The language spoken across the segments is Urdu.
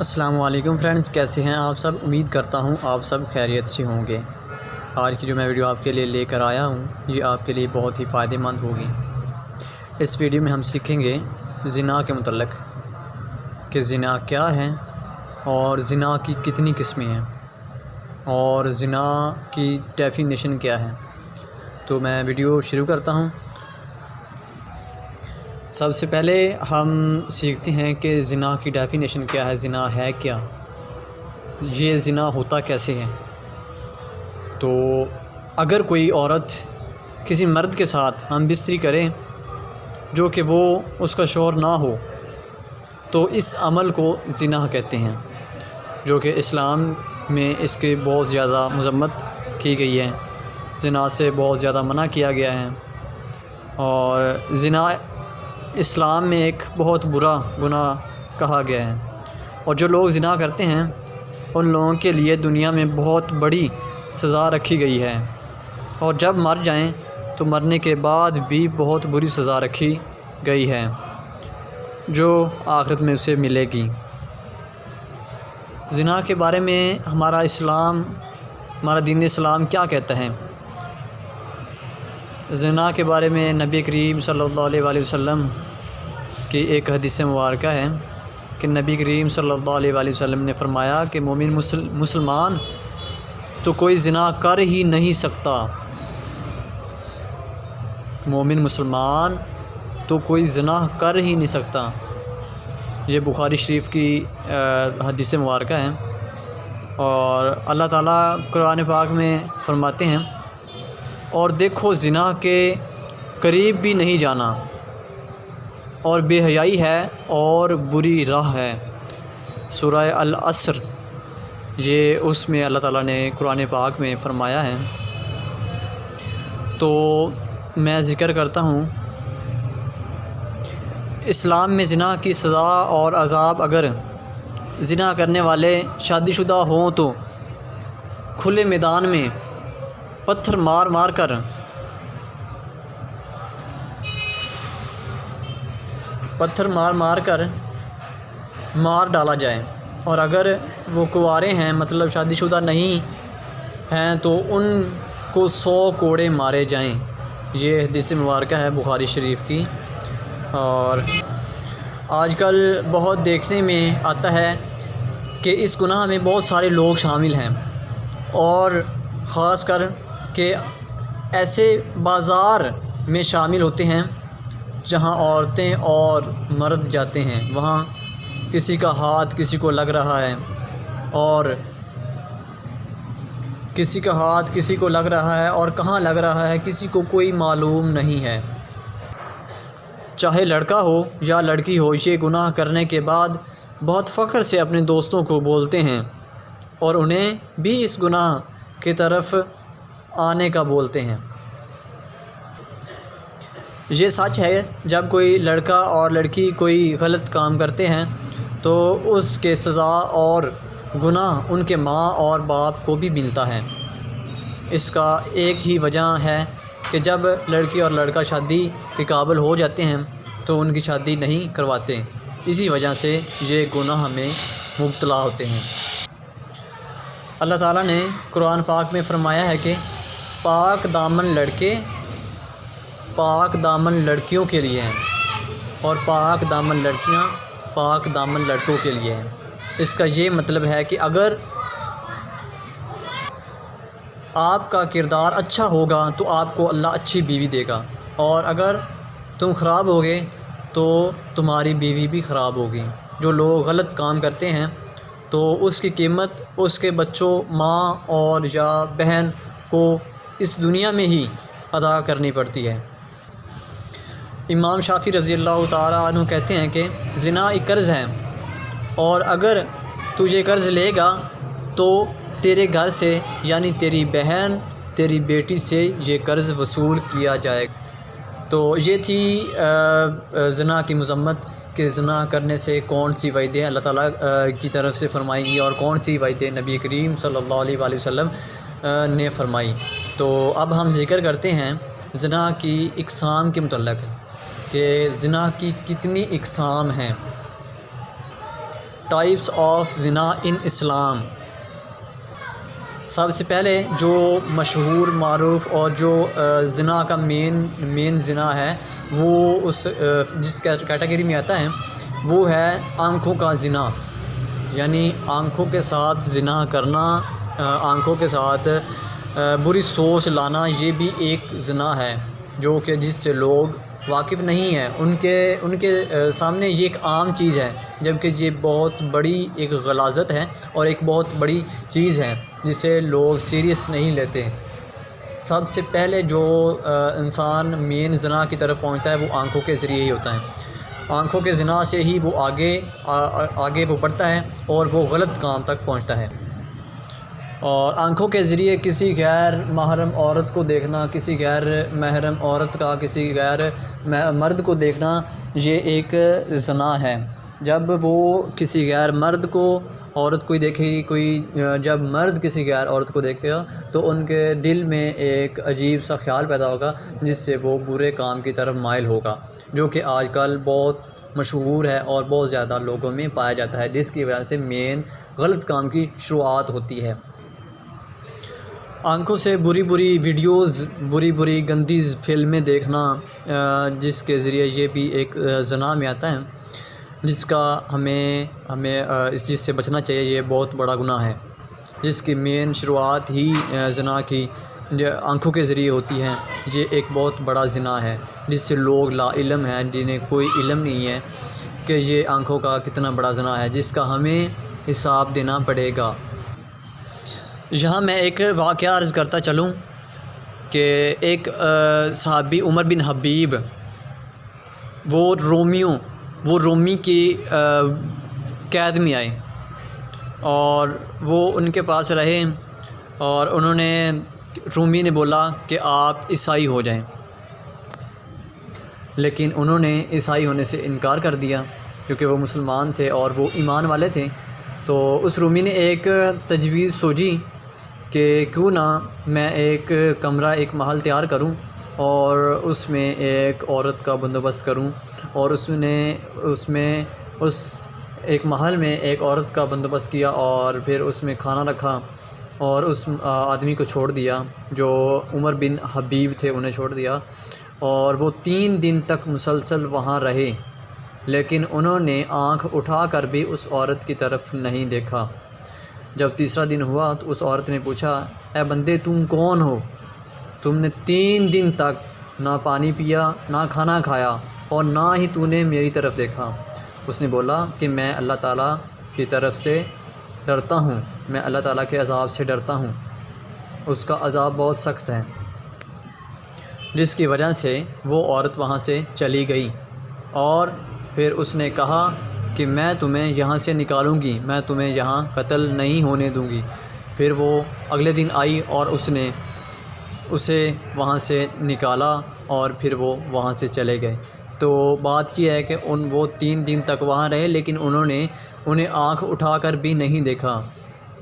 السلام علیکم فرینڈز، کیسے ہیں آپ سب؟ امید کرتا ہوں آپ سب خیریت سے ہوں گے۔ آج کی جو میں ویڈیو آپ کے لیے لے کر آیا ہوں یہ آپ کے لیے بہت ہی فائدہ مند ہوگی۔ اس ویڈیو میں ہم سیکھیں گے زنا کے متعلق کہ زنا کیا ہے اور زنا کی کتنی قسمیں ہیں اور زنا کی ڈیفینیشن کیا ہے۔ تو میں ویڈیو شروع کرتا ہوں۔ سب سے پہلے ہم سیکھتے ہیں کہ زنا کی ڈیفینیشن کیا ہے، زنا ہے کیا، یہ زنا ہوتا کیسے ہے۔ تو اگر کوئی عورت کسی مرد کے ساتھ ہم بستری کرے جو کہ وہ اس کا شوہر نہ ہو تو اس عمل کو زنا کہتے ہیں، جو کہ اسلام میں اس کے بہت زیادہ مذمت کی گئی ہے، زنا سے بہت زیادہ منع کیا گیا ہے۔ اور زنا اسلام میں ایک بہت برا گناہ کہا گیا ہے، اور جو لوگ زنا کرتے ہیں ان لوگوں کے لیے دنیا میں بہت بڑی سزا رکھی گئی ہے، اور جب مر جائیں تو مرنے کے بعد بھی بہت بری سزا رکھی گئی ہے جو آخرت میں اسے ملے گی۔ زنا کے بارے میں ہمارا دین اسلام کیا کہتا ہے؟ زنا کے بارے میں نبی کریم صلی اللہ علیہ وآلہ وسلم کی ایک حدیث مبارکہ ہے کہ نبی کریم صلی اللہ علیہ وآلہ وسلم نے فرمایا کہ مومن مسلمان تو کوئی زنا کر ہی نہیں سکتا، مومن مسلمان تو کوئی زنا کر ہی نہیں سکتا۔ یہ بخاری شریف کی حدیث مبارکہ ہے، اور اللہ تعالیٰ قرآن پاک میں فرماتے ہیں، اور دیکھو زنا کے قریب بھی نہیں جانا، اور بے حیائی ہے اور بری راہ ہے۔ سورہ العصر، یہ اس میں اللہ تعالیٰ نے قرآن پاک میں فرمایا ہے۔ تو میں ذکر کرتا ہوں، اسلام میں زنا کی سزا اور عذاب اگر زنا کرنے والے شادی شدہ ہوں تو کھلے میدان میں پتھر مار مار کر مار ڈالا جائے، اور اگر وہ کنوارے ہیں مطلب شادی شدہ نہیں ہیں تو ان کو 100 کوڑے مارے جائیں۔ یہ حدیث مبارکہ ہے بخاری شریف کی۔ اور آج کل بہت دیکھنے میں آتا ہے کہ اس گناہ میں بہت سارے لوگ شامل ہیں، اور خاص کر کہ ایسے بازار میں شامل ہوتے ہیں جہاں عورتیں اور مرد جاتے ہیں، وہاں کسی کا ہاتھ کسی کو لگ رہا ہے، اور کسی کا ہاتھ کسی کو لگ رہا ہے، اور کہاں لگ رہا ہے کسی کو کوئی معلوم نہیں ہے۔ چاہے لڑکا ہو یا لڑکی ہو، یہ گناہ کرنے کے بعد بہت فخر سے اپنے دوستوں کو بولتے ہیں، اور انہیں بھی اس گناہ کی طرف آنے کا بولتے ہیں۔ یہ سچ ہے، جب کوئی لڑکا اور لڑکی کوئی غلط کام کرتے ہیں تو اس کے سزا اور گناہ ان کے ماں اور باپ کو بھی ملتا ہے۔ اس کا ایک ہی وجہ ہے کہ جب لڑکی اور لڑکا شادی کے قابل ہو جاتے ہیں تو ان کی شادی نہیں کرواتے، اسی وجہ سے یہ گناہ میں مبتلا ہوتے ہیں۔ اللہ تعالیٰ نے قرآن پاک میں فرمایا ہے کہ پاک دامن لڑکے پاک دامن لڑکیوں کے لیے ہیں، اور پاک دامن لڑکیاں پاک دامن لڑکوں کے لیے ہیں۔ اس کا یہ مطلب ہے کہ اگر آپ کا کردار اچھا ہوگا تو آپ کو اللہ اچھی بیوی دے گا، اور اگر تم خراب ہوگے تو تمہاری بیوی بھی خراب ہوگی۔ جو لوگ غلط کام کرتے ہیں تو اس کی قیمت اس کے بچوں، ماں اور یا بہن کو اس دنیا میں ہی ادا کرنی پڑتی ہے۔ امام شافعی رضی اللہ تعالیٰ عنہ کہتے ہیں کہ زنا ایک قرض ہے، اور اگر تو یہ قرض لے گا تو تیرے گھر سے یعنی تیری بہن تیری بیٹی سے یہ قرض وصول کیا جائے گا۔ تو یہ تھی زنا کی مذمت کہ زنا کرنے سے کون سی وعیدیں اللہ تعالیٰ کی طرف سے فرمائی گئی اور کون سی وعیدیں نبی کریم صلی اللہ علیہ وآلہ وسلم نے فرمائی۔ تو اب ہم ذکر کرتے ہیں زنا کی اقسام کے متعلق کہ زنا کی کتنی اقسام ہیں۔ ٹائپس آف زنا ان اسلام۔ سب سے پہلے جو مشہور معروف اور جو زنا کا مین زنا ہے وہ اس جس کیٹیگری میں آتا ہے وہ ہے آنکھوں کا زنا، یعنی آنکھوں کے ساتھ زنا کرنا، آنکھوں کے ساتھ بری سوچ لانا، یہ بھی ایک زنا ہے جو کہ جس سے لوگ واقف نہیں ہیں، ان کے سامنے یہ ایک عام چیز ہے، جبکہ یہ بہت بڑی ایک غلاظت ہے اور ایک بہت بڑی چیز ہے جسے لوگ سیریس نہیں لیتے۔ سب سے پہلے جو انسان مین زنا کی طرف پہنچتا ہے وہ آنکھوں کے ذریعے ہی ہوتا ہے، آنکھوں کے زنا سے ہی وہ آگے وہ بڑھتا ہے اور وہ غلط کام تک پہنچتا ہے۔ اور آنکھوں کے ذریعے کسی غیر محرم عورت کو دیکھنا، کسی غیر محرم عورت کا کسی غیر مرد کو دیکھنا، یہ ایک زنا ہے۔ جب وہ کسی غیر مرد کو عورت کوئی دیکھے گی، جب مرد کسی غیر عورت کو دیکھے گا تو ان کے دل میں ایک عجیب سا خیال پیدا ہوگا جس سے وہ برے کام کی طرف مائل ہوگا، جو کہ آج کل بہت مشہور ہے اور بہت زیادہ لوگوں میں پایا جاتا ہے، جس کی وجہ سے مین غلط کام کی شروعات ہوتی ہے۔ آنکھوں سے بری ویڈیوز، بری گندی فلمیں دیکھنا، جس کے ذریعے یہ بھی ایک زنا میں آتا ہے، جس کا ہمیں اس چیز سے بچنا چاہیے۔ یہ بہت بڑا گناہ ہے جس کی مین شروعات ہی زنا کی آنکھوں کے ذریعے ہوتی ہے۔ یہ ایک بہت بڑا زنا ہے جس سے لوگ لا علم ہیں، جنہیں کوئی علم نہیں ہے کہ یہ آنکھوں کا کتنا بڑا زنا ہے، جس کا ہمیں حساب دینا پڑے گا۔ یہاں میں ایک واقعہ عرض کرتا چلوں کہ ایک صحابی عمر بن حبیب، وہ رومی کی قید میں آئے اور وہ ان کے پاس رہے، اور انہوں نے رومی نے بولا کہ آپ عیسائی ہو جائیں، لیکن انہوں نے عیسائی ہونے سے انکار کر دیا کیونکہ وہ مسلمان تھے اور وہ ایمان والے تھے۔ تو اس رومی نے ایک تجویز سوچی کہ کیوں نہ میں ایک کمرہ، ایک محل تیار کروں اور اس میں ایک عورت کا بندوبست کروں، اور اس ایک محل میں ایک عورت کا بندوبست کیا اور پھر اس میں کھانا رکھا اور اس آدمی کو چھوڑ دیا جو عمر بن حبیب تھے، انہیں چھوڑ دیا، اور وہ 3 دن تک مسلسل وہاں رہے، لیکن انہوں نے آنکھ اٹھا کر بھی اس عورت کی طرف نہیں دیکھا۔ جب تیسرا دن ہوا تو اس عورت نے پوچھا، اے بندے تم کون ہو؟ تم نے 3 دن تک نہ پانی پیا، نہ کھانا کھایا اور نہ ہی تو نے میری طرف دیکھا۔ اس نے بولا کہ میں اللہ تعالیٰ کی طرف سے ڈرتا ہوں، میں اللہ تعالیٰ کے عذاب سے ڈرتا ہوں، اس کا عذاب بہت سخت ہے، جس کی وجہ سے وہ عورت وہاں سے چلی گئی، اور پھر اس نے کہا کہ میں تمہیں یہاں سے نکالوں گی، میں تمہیں یہاں قتل نہیں ہونے دوں گی۔ پھر وہ اگلے دن آئی اور اس نے اسے وہاں سے نکالا اور پھر وہ وہاں سے چلے گئے۔ تو بات یہ ہے کہ وہ 3 دن تک وہاں رہے، لیکن انہیں آنکھ اٹھا کر بھی نہیں دیکھا،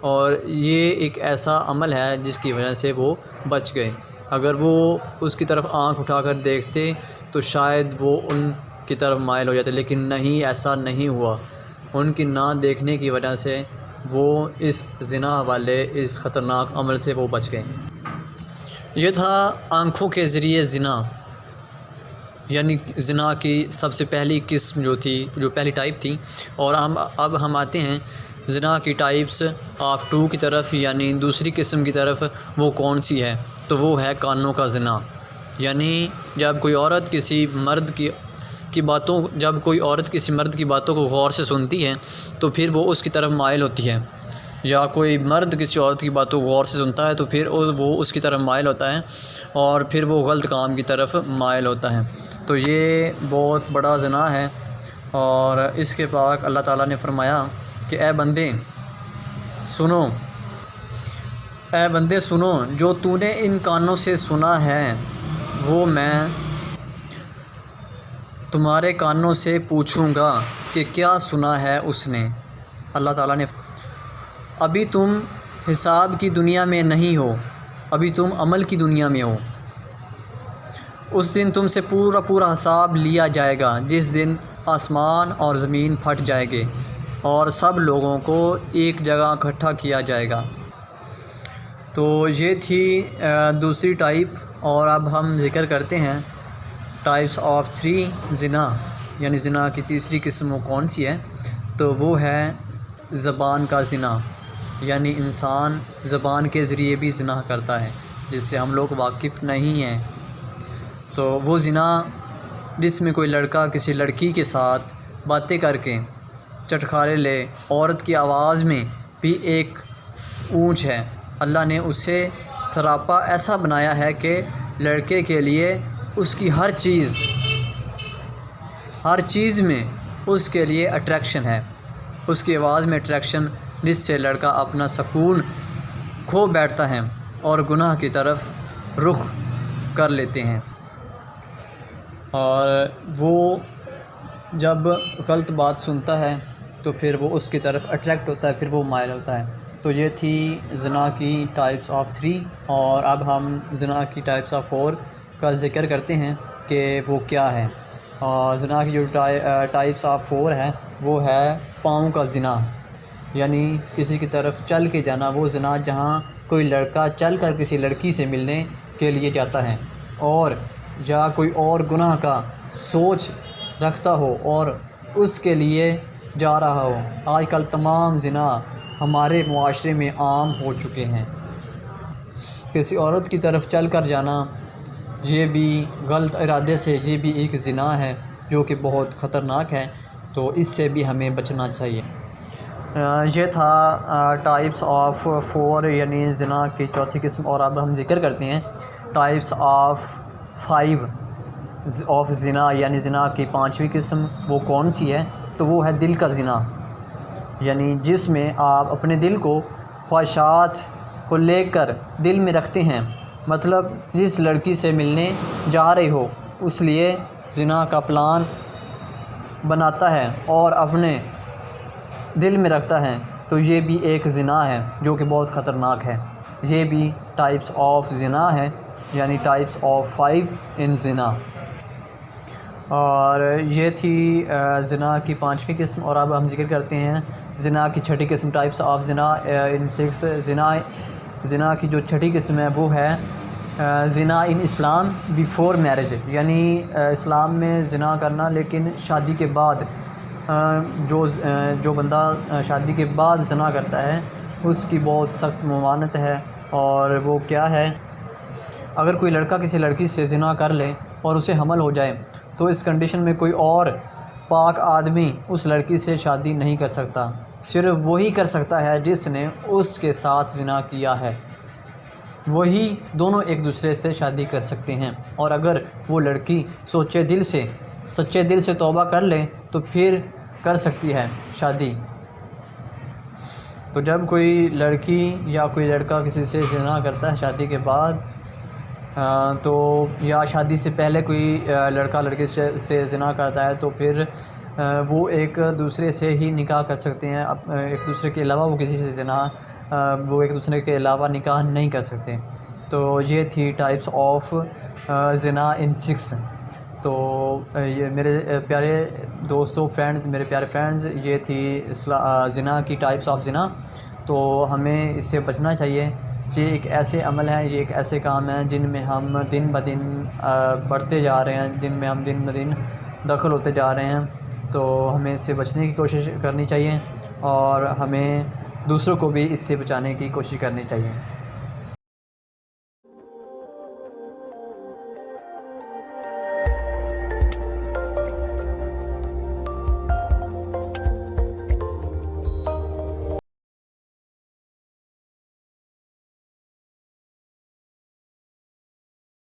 اور یہ ایک ایسا عمل ہے جس کی وجہ سے وہ بچ گئے۔ اگر وہ اس کی طرف آنکھ اٹھا کر دیکھتے تو شاید وہ ان کی طرف مائل ہو جاتے، لیکن نہیں، ایسا نہیں ہوا۔ ان کی نہ دیکھنے کی وجہ سے وہ اس زنا والے اس خطرناک عمل سے وہ بچ گئے۔ یہ تھا آنکھوں کے ذریعے زنا، یعنی زنا کی سب سے پہلی قسم جو پہلی ٹائپ تھی، اور اب ہم آتے ہیں زنا کی ٹائپس آف 2 کی طرف، یعنی دوسری قسم کی طرف۔ وہ کون سی ہے؟ تو وہ ہے کانوں کا زنا، یعنی جب کوئی عورت کسی مرد کی باتوں کو غور سے سنتی ہے تو پھر وہ اس کی طرف مائل ہوتی ہے، یا کوئی مرد کسی عورت کی باتوں کو غور سے سنتا ہے تو پھر وہ اس کی طرف مائل ہوتا ہے اور پھر وہ غلط کام کی طرف مائل ہوتا ہے۔ تو یہ بہت بڑا زنا ہے، اور اس کے پاک اللہ تعالیٰ نے فرمایا کہ اے بندے سنو، جو تو نے ان کانوں سے سنا ہے وہ میں تمہارے کانوں سے پوچھوں گا کہ کیا سنا ہے اس نے۔ اللہ تعالیٰ نے ابھی تم حساب کی دنیا میں نہیں ہو، ابھی تم عمل کی دنیا میں ہو۔ اس دن تم سے پورا حساب لیا جائے گا، جس دن آسمان اور زمین پھٹ جائے گے اور سب لوگوں کو ایک جگہ اکٹھا کیا جائے گا۔ تو یہ تھی دوسری ٹائپ، اور اب ہم ذکر کرتے ہیں ٹائپس آف 3 زنا، یعنی زنا کی تیسری قسم وہ کون سی ہے؟ تو وہ ہے زبان کا زنا، یعنی انسان زبان کے ذریعے بھی زنا کرتا ہے جس سے ہم لوگ واقف نہیں ہیں۔ تو وہ زنا جس میں کوئی لڑکا کسی لڑکی کے ساتھ باتیں کر کے چٹخارے لے، عورت کی آواز میں بھی ایک اونچ ہے، اللہ نے اسے سراپا ایسا بنایا ہے کہ لڑکے کے لیے اس کی ہر چیز میں اس کے لیے اٹریکشن ہے، اس کی آواز میں اٹریکشن، جس سے لڑکا اپنا سکون کھو بیٹھتا ہے اور گناہ کی طرف رخ کر لیتے ہیں، اور وہ جب غلط بات سنتا ہے تو پھر وہ اس کی طرف اٹریکٹ ہوتا ہے، پھر وہ مائل ہوتا ہے۔ تو یہ تھی زنا کی ٹائپس آف 3، اور اب ہم زنا کی ٹائپس آف 4 کا ذکر کرتے ہیں کہ وہ کیا ہے۔ اور زنا کی جو ٹائپس آف 4 ہے وہ ہے پاؤں کا زنا، یعنی کسی کی طرف چل کے جانا، وہ زنا جہاں کوئی لڑکا چل کر کسی لڑکی سے ملنے کے لیے جاتا ہے، اور یا کوئی اور گناہ کا سوچ رکھتا ہو اور اس کے لیے جا رہا ہو۔ آج کل تمام زنا ہمارے معاشرے میں عام ہو چکے ہیں۔ کسی عورت کی طرف چل کر جانا، یہ بھی غلط ارادے سے، یہ بھی ایک زنا ہے جو کہ بہت خطرناک ہے، تو اس سے بھی ہمیں بچنا چاہیے۔ یہ تھا ٹائپس آف 4 یعنی زنا کی چوتھی قسم، اور اب ہم ذکر کرتے ہیں ٹائپس آف 5 آف زنا، یعنی زنا کی 5ویں قسم وہ کون سی ہے؟ تو وہ ہے دل کا زنا، یعنی جس میں آپ اپنے دل کو خواہشات کو لے کر دل میں رکھتے ہیں، مطلب جس لڑکی سے ملنے جا رہے ہو اس لیے زنا کا پلان بناتا ہے اور اپنے دل میں رکھتا ہے، تو یہ بھی ایک زنا ہے جو کہ بہت خطرناک ہے۔ یہ بھی ٹائپس آف زنا ہے، یعنی ٹائپس آف 5 ان زنا۔ اور یہ تھی زنا کی 5ویں قسم، اور اب ہم ذکر کرتے ہیں زنا کی 6ٹھی قسم ٹائپس آف زنا ان 6۔ زنا کی جو 6ٹھی قسم ہے وہ ہے زنا ان اسلام بیفور میرج، یعنی اسلام میں زنا کرنا لیکن شادی کے بعد، جو بندہ شادی کے بعد زنا کرتا ہے اس کی بہت سخت ممانعت ہے۔ اور وہ کیا ہے؟ اگر کوئی لڑکا کسی لڑکی سے زنا کر لے اور اسے حمل ہو جائے تو اس کنڈیشن میں کوئی اور پاک آدمی اس لڑکی سے شادی نہیں کر سکتا، صرف وہی کر سکتا ہے جس نے اس کے ساتھ زنا کیا ہے، وہی دونوں ایک دوسرے سے شادی کر سکتے ہیں۔ اور اگر وہ لڑکی سچے دل سے توبہ کر لے تو پھر کر سکتی ہے شادی۔ تو جب کوئی لڑکی یا کوئی لڑکا کسی سے زنا کرتا ہے شادی کے بعد، تو یا شادی سے پہلے کوئی لڑکا لڑکی سے زنا کرتا ہے، تو پھر وہ ایک دوسرے سے ہی نکاح کر سکتے ہیں، ایک دوسرے کے علاوہ وہ ایک دوسرے کے علاوہ نکاح نہیں کر سکتے۔ تو یہ تھی ٹائپس آف زنا ان 6۔ تو یہ میرے پیارے دوستوں، میرے پیارے فرینڈز، یہ تھی زنا کی ٹائپس آف زنا۔ تو ہمیں اس سے بچنا چاہیے۔ یہ ایک ایسے عمل ہیں، یہ ایک ایسے کام ہیں جن میں ہم دن بدن بڑھتے جا رہے ہیں، جن میں ہم دن بدن دخل ہوتے جا رہے ہیں، تو ہمیں اس سے بچنے کی کوشش کرنی چاہیے، اور ہمیں دوسروں کو بھی اس سے بچانے کی کوشش کرنی چاہیے۔